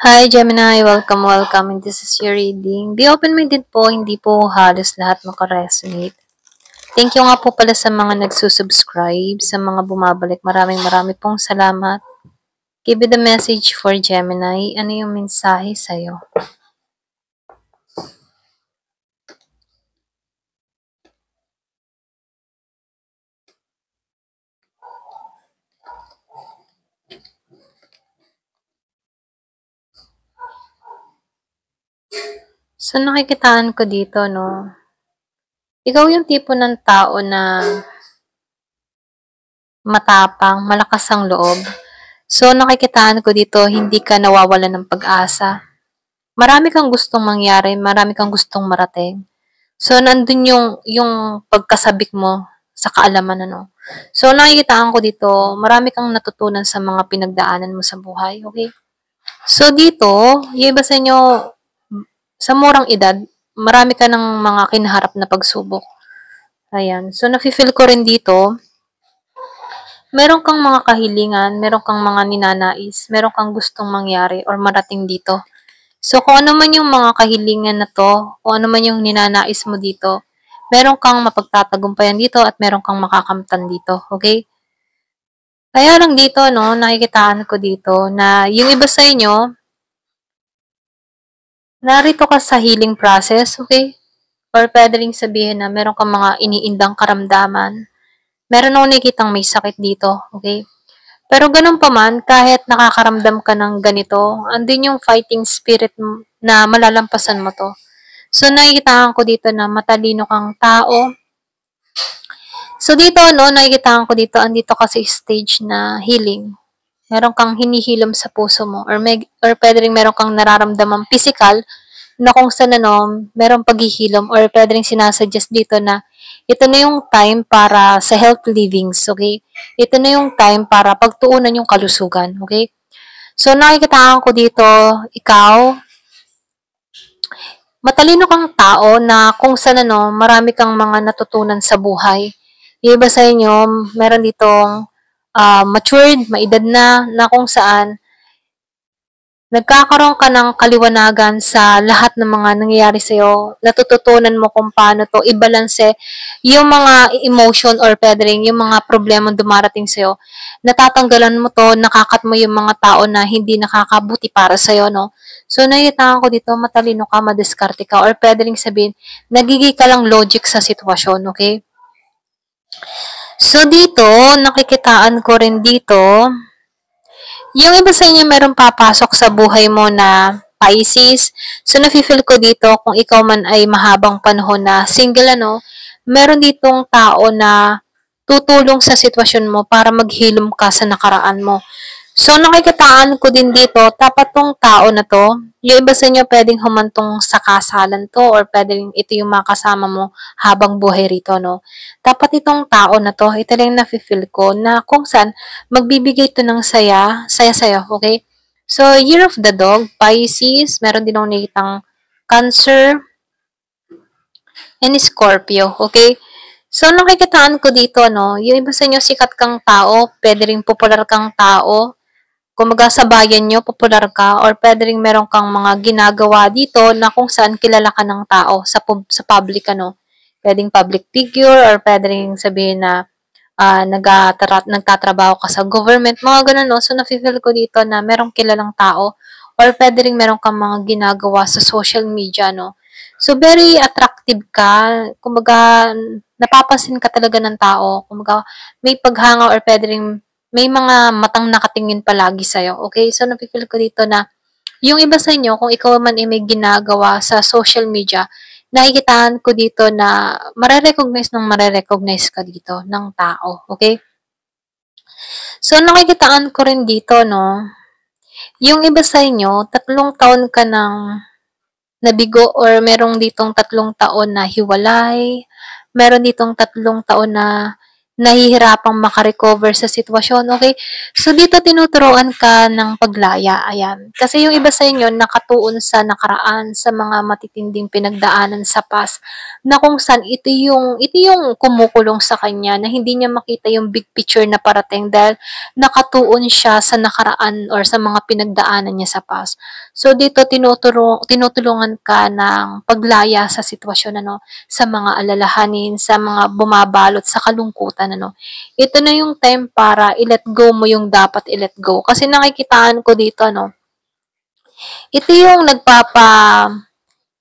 Hi Gemini, welcome. And this is your reading. Be open-minded po, hindi po halos lahat makaresonate. Thank you nga po pala sa mga nagsusubscribe, sa mga bumabalik. Maraming pong salamat. Give me the message for Gemini. Ano yung mensahe sa'yo? So nakikitaan ko dito, no? Ikaw yung tipo ng tao na matapang, malakas ang loob. So nakikitaan ko dito, hindi ka nawawalan ng pag-asa. Marami kang gustong mangyari, marami kang gustong marating. So, nandun yung pagkasabik mo sa kaalaman, ano. So, nakikitaan ko dito, marami kang natutunan sa mga pinagdaanan mo sa buhay, okay? So, dito, yung iba sa inyo, sa murang edad, marami ka ng mga kinaharap na pagsubok. Ayan. So, nafe-feel ko rin dito, meron kang mga kahilingan, meron kang mga ninanais, meron kang gustong mangyari or marating dito. So, kung ano man yung mga kahilingan na to, kung ano man yung ninanais mo dito, meron kang mapagtatagumpayan dito at meron kang makakamtan dito. Okay? Kaya lang dito, no, nakikitaan ko dito na yung iba sa inyo, narito ka sa healing process, okay? Or pwede rin sabihin na meron kang mga iniindang karamdaman. Meron akong nakikitang may sakit dito, okay? Pero ganun pa man, kahit nakakaramdam ka ng ganito, andun yung fighting spirit na malalampasan mo to. So, nakikitaan ko dito na matalino kang tao. So, dito, no, nakikitaan ko dito, andito ka sa stage na healing. Meron kang hinihilom sa puso mo or pwede rin meron kang nararamdamang physical na kung saan, ano, merong paghihilom or pwede rin sinasuggest dito na ito na yung time para sa health livings, okay? Ito na yung time para pagtuunan yung kalusugan, okay? So, nakikitaan ko dito, ikaw, matalino kang tao na kung saan, ano, marami kang mga natutunan sa buhay. Yung iba sa inyo, meron ditong matured, maedad na kung saan nagkakaroon ka ng kaliwanagan sa lahat ng mga nangyayari sa'yo. Natututunan mo kung paano to i-balance yung mga emotion or pwede rin yung mga problema dumarating sa'yo. Natatanggalan mo to, nakakat mo yung mga tao na hindi nakakabuti para sa'yo, no? So, nakikita ko dito, matalino ka, madiskarte ka, or pwede rin sabihin, nagiging ka lang logic sa sitwasyon, okay? So, dito, nakikitaan ko rin dito, yung iba sa inyo meron papasok sa buhay mo na Pisces. So, nafe-feel ko dito, kung ikaw man ay mahabang panahon na single, ano, meron ditong tao na tutulong sa sitwasyon mo para maghilom ka sa nakaraan mo. So, nakikitaan ko din dito, tapat tong tao na to, yung iba sa inyo pwedeng humantong sa kasalan to or pwedeng ito yung makasama mo habang buhay rito, no? Dapat itong tao na to, ito lang nafe-feel ko na kung saan magbibigay to ng saya-saya, okay? So, Year of the Dog, Pisces, meron din akong nakitang Cancer, and Scorpio, okay? So, nakikitaan ko dito, no, yung iba sa inyo sikat kang tao, pwede rin popular kang tao, kumaga sa bayan nyo, popular ka, or pwede rin meron kang mga ginagawa dito na kung saan kilala ka ng tao sa public, ano. Pwedeng public figure, or pwede rin sabihin na nagtatrabaho ka sa government, mga ganun, no. So, nafe-feel ko dito na merong kilalang tao, or pwede rin meron kang mga ginagawa sa social media, no. So, very attractive ka, kumaga, napapansin ka talaga ng tao, kumaga, may paghanga or pwede rin may mga matang nakatingin palagi sa'yo, okay? So, nafe-feel ko dito na yung iba sa inyo, kung ikaw man ay may ginagawa sa social media, nakikitaan ko dito na mare-recognize ka dito ng tao, okay? So, nakikitaan ko rin dito, no, yung iba sa inyo, 3 taon ka ng nabigo or merong ditong 3 taon na hiwalay, meron ditong 3 taon na nahihirapang makarecover sa sitwasyon, okay? So, dito tinuturuan ka ng paglaya, ayan. Kasi yung iba sa inyo nakatuon sa nakaraan, sa mga matitinding pinagdaanan sa past, na kung saan ito yung kumukulong sa kanya, na hindi niya makita yung big picture na parating dahil nakatuon siya sa nakaraan or sa mga pinagdaanan niya sa past. So, dito tinutulungan ka ng paglaya sa sitwasyon, ano, sa mga alalahanin, sa mga bumabalot sa kalungkutan, ano. Ito na yung time para i-let go mo yung dapat i-let go. Kasi nakikitaan ko dito, ano, ito yung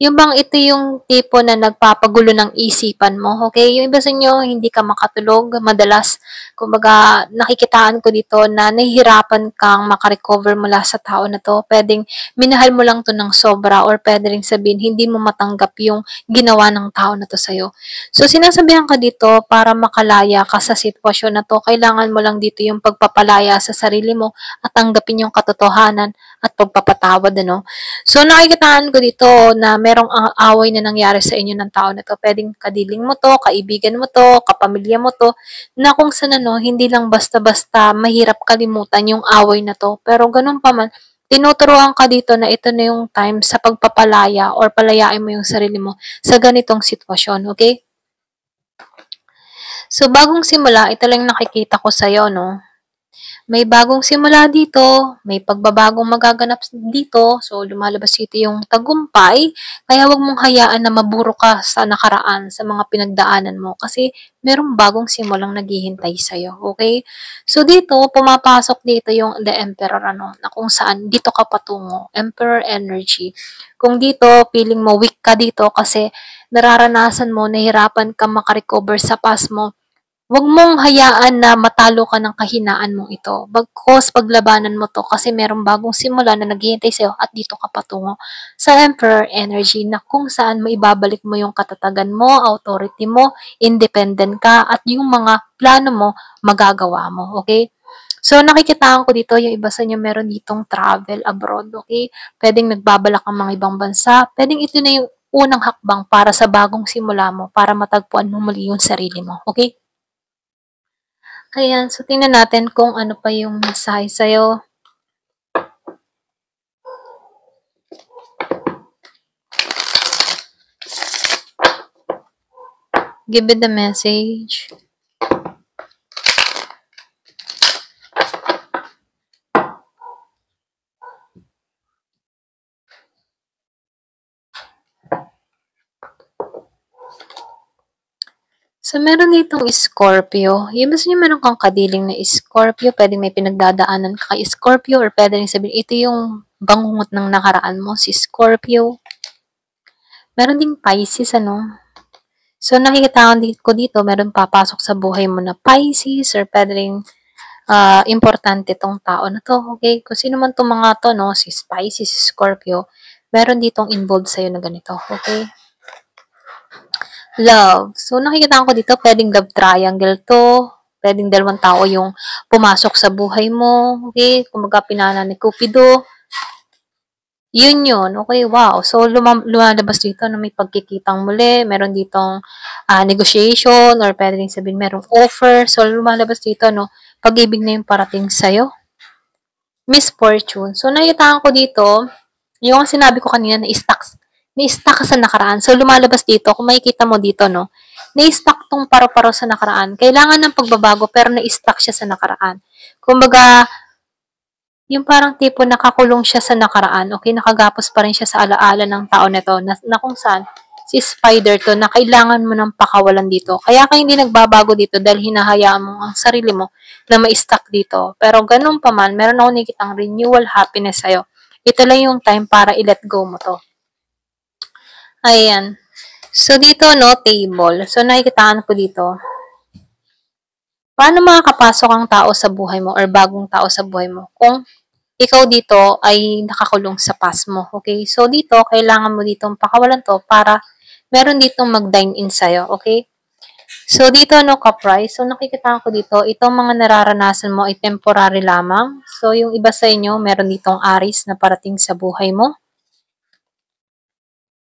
yung bang ito yung tipo na nagpapagulo ng isipan mo, okay? Yung iba sa inyo, hindi ka makatulog, madalas, kumbaga, nakikitaan ko dito na nahihirapan kang makarecover mula sa tao na to. Pwedeng minahal mo lang to ng sobra or pwede rin sabihin, hindi mo matanggap yung ginawa ng tao na to sa'yo. So, sinasabihan ka dito para makalaya ka sa sitwasyon na to, kailangan mo lang dito yung pagpapalaya sa sarili mo at tanggapin yung katotohanan at pagpapatawad, ano? So, nakikitaan ko dito na merong away na nangyari sa inyo ng tao na to. Pwedeng kadiling mo to, kaibigan mo to, kapamilya mo to, na kung saan, ano, hindi lang basta-basta mahirap kalimutan yung away na to. Pero ganun pa man, tinuturuan ka dito na ito na yung time sa pagpapalaya or palayain mo yung sarili mo sa ganitong sitwasyon, okay? So, bagong simula, ito lang nakikita ko sa'yo, no? May bagong simula dito, may pagbabagong magaganap dito, so lumalabas dito yung tagumpay, kaya wag mong hayaan na maburo ka sa nakaraan, sa mga pinagdaanan mo, kasi merong bagong simulang naghihintay sa'yo, okay? So dito, pumapasok dito yung The Emperor, ano, na kung saan dito ka patungo, Emperor energy. Kung dito, feeling mo weak ka dito kasi nararanasan mo, nahirapan ka makarecover sa past mo, huwag mong hayaan na matalo ka ng kahinaan mong ito. Bagkus paglabanan mo to kasi merong bagong simula na naghihintay sa'yo at dito ka patungo sa Emperor energy na kung saan maibabalik mo yung katatagan mo, authority mo, independent ka, at yung mga plano mo, magagawa mo. Okay? So, nakikitaan ko dito, yung iba sa inyo meron ditong travel abroad, okay? Pwedeng nagbabalak ang mga ibang bansa. Pwedeng ito na yung unang hakbang para sa bagong simula mo, para matagpuan mo muli yung sarili mo, okay? Ayan, so tingnan natin kung ano pa yung mensahe sa'yo. Give it the message. So, meron ditong Scorpio. Yung gusto nyo meron kang kadiling na Scorpio, pwede may pinagdadaanan ka kay Scorpio, or pwede rin sabihin, ito yung bangungot ng nakaraan mo, si Scorpio. Meron ding Pisces, ano? So, nakikita ko dito, meron papasok sa buhay mo na Pisces, or pwede rin importante tong tao na to, okay? Kung sino man tong mga to, no, si Pisces, si Scorpio, meron ditong involved sa'yo na ganito, okay? Love. So, nakikita ko dito, pwedeng love triangle to. Pwedeng dalawang tao yung pumasok sa buhay mo. Okay? Kumaga pinana ni Cupido. Yun yun. Okay, wow. So, lumalabas dito na may pagkikitang muli. Meron ditong negotiation or pwedeng sabihin merong offer. So, lumalabas dito, no, pag-ibig na yung parating sa'yo. Misfortune. So, nakikita ko dito, yung sinabi ko kanina na na-stuck ka sa nakaraan. So, lumalabas dito, kung makikita mo dito, no, na-stuck tong paro-paro sa nakaraan. Kailangan ng pagbabago, pero na-stuck siya sa nakaraan. Kumbaga, yung parang tipo nakakulong siya sa nakaraan, okay, nakagapos pa rin siya sa alaala ng tao nito, na kung saan, si Spider to, na kailangan mo ng pakawalan dito. Kaya ka hindi nagbabago dito dahil hinahayaan mo ang sarili mo na ma-stuck dito. Pero ganun pa man, meron ako nakikitang renewal happiness sa'yo. Ito lang yung time para i-let go mo to. Ayan. So, dito, no, table. So, nakikitaan ko dito. Paano makakapasok ang tao sa buhay mo or bagong tao sa buhay mo kung ikaw dito ay nakakulong sa past mo, okay? So, dito, kailangan mo ditong pakawalan to para meron ditong mag-dine in sa'yo, okay? So, dito, no, ka-price. So, nakikita ko dito, itong mga nararanasan mo ay temporary lamang. So, yung iba sa inyo, meron ditong aris na parating sa buhay mo.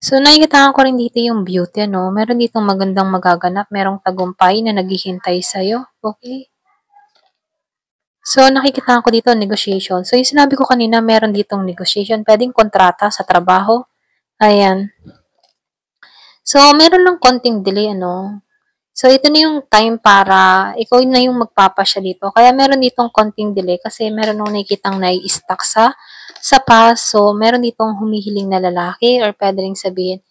So, nakikita ko rin dito yung beauty, ano? Meron ditong magandang magaganap. Merong tagumpay na naghihintay sa'yo. Okay? So, nakikita ko dito negotiation. So, yung sinabi ko kanina, meron ditong negotiation. Pwedeng kontrata sa trabaho. Ayan. So, meron lang konting delay, ano? So, ito na yung time para ikaw na yung magpapasya dito. Kaya meron ditong konting delay kasi meron akong nakikitang nai-stuck sa past. So, meron ditong humihiling na lalaki or pwede rin sabihin,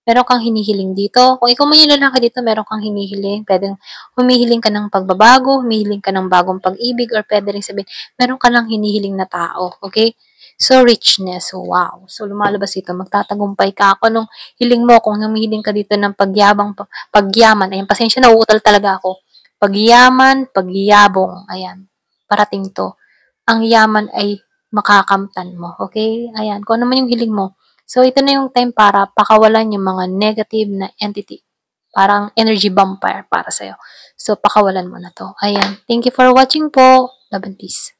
meron kang hinihiling dito. Kung ikaw man yung lalaki dito, meron kang hinihiling. Pwedeng humihiling ka ng pagbabago, humihiling ka ng bagong pag-ibig, or pwede rin sabihin, meron ka lang hinihiling na tao. Okay? So, richness. Wow. So, lumalabas ito. Magtatagumpay ka. Ako nung hiling mo, kung humihiling ka dito ng pagyaman. Ayan, pasensya na, uutal talaga ako. Pagyaman, pagyabong. Ayan. Parating to. Ang yaman ay makakamtan mo. Okay? Ayan. Kung ano man yung hiling mo. So, ito na yung time para pakawalan yung mga negative na entity. Parang energy vampire para sa'yo. So, pakawalan mo na to. Ayan. Thank you for watching po. Love and peace.